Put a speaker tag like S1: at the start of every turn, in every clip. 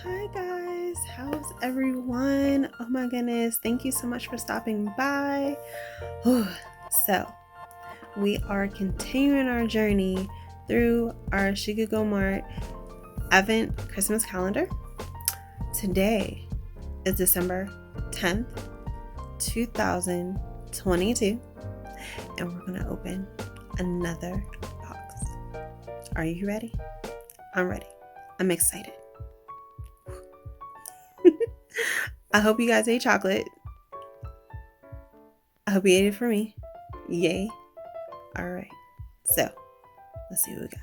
S1: Hi guys, how's everyone? Oh my goodness, thank you so much for stopping by. So, we are continuing our journey through our Sugoi Mart Advent Christmas calendar. Today is December 10th, 2022, and we're going to open another box. Are you ready? I'm ready. I'm excited. I hope you guys ate chocolate. I hope you ate it for me. Yay. All right. So, let's see what we got.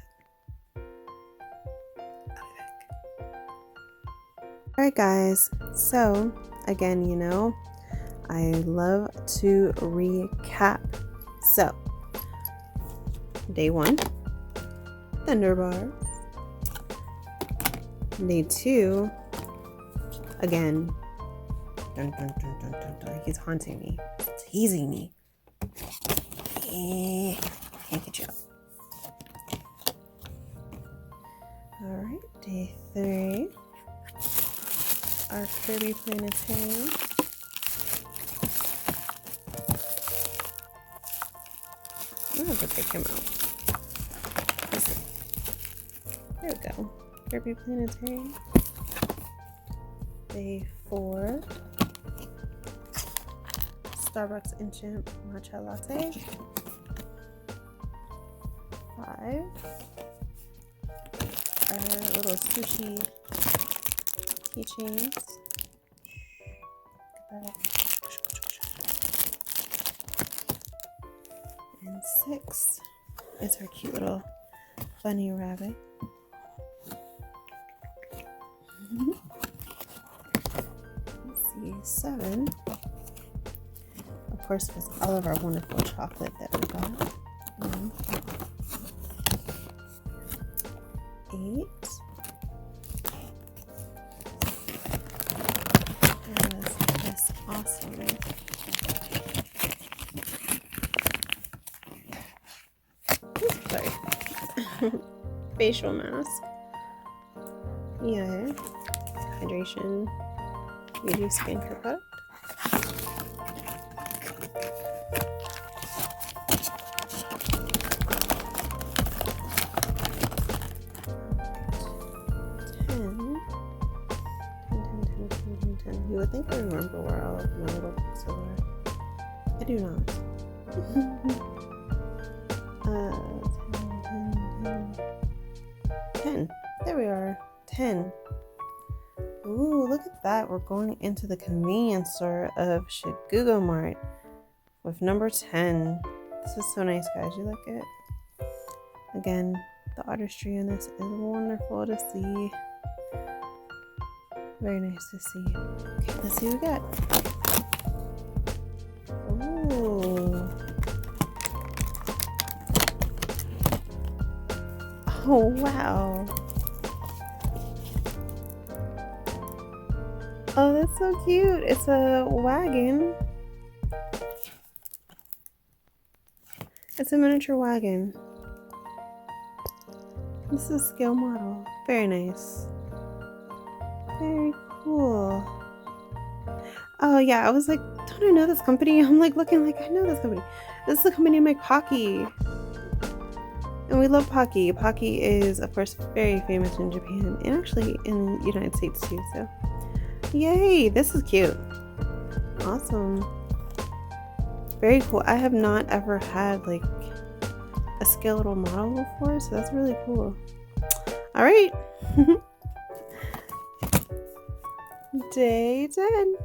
S1: I'll be back. All right, guys. So, again, I love to recap. So, day 1, Thunder Bars. Day 2, again, dun, dun, dun, dun, dun, dun. He's haunting me, teasing me. Can't get you up. All right, day 3, our Kirby Planetarium. I'm gonna have to pick him out. Let's see. There we go. Kirby Planetarium. Day 4, Starbucks Enchant Matcha Latte. 5, our little sushi keychains. And 6 is our cute little bunny rabbit. Let's see, 7. Of course, was all of our wonderful chocolate that we got. 8. That's awesome. Oops, sorry. Facial mask. Yeah. Hydration. Beauty skincare product. 10. You would think I remember where all of my little books are. I do not. 10. There we are. 10. Ooh, look at that. We're going into the convenience store of Sugoi Mart with number 10. This is so nice, guys. You like it? Again, the artistry in this is wonderful to see. Very nice to see. Okay, let's see what we got. Ooh. Oh, wow. Oh, that's so cute. It's a wagon. It's a miniature wagon. This is a scale model. Very nice. Very cool. Oh yeah, I was like, don't I know this company? I'm like looking like I know this company. This is the company make Pocky. And we love Pocky. Pocky is, of course, very famous in Japan and actually in the United States too. So, yay! This is cute. Awesome. Very cool. I have not ever had like a skeletal model before, so that's really cool. All right. Day 10.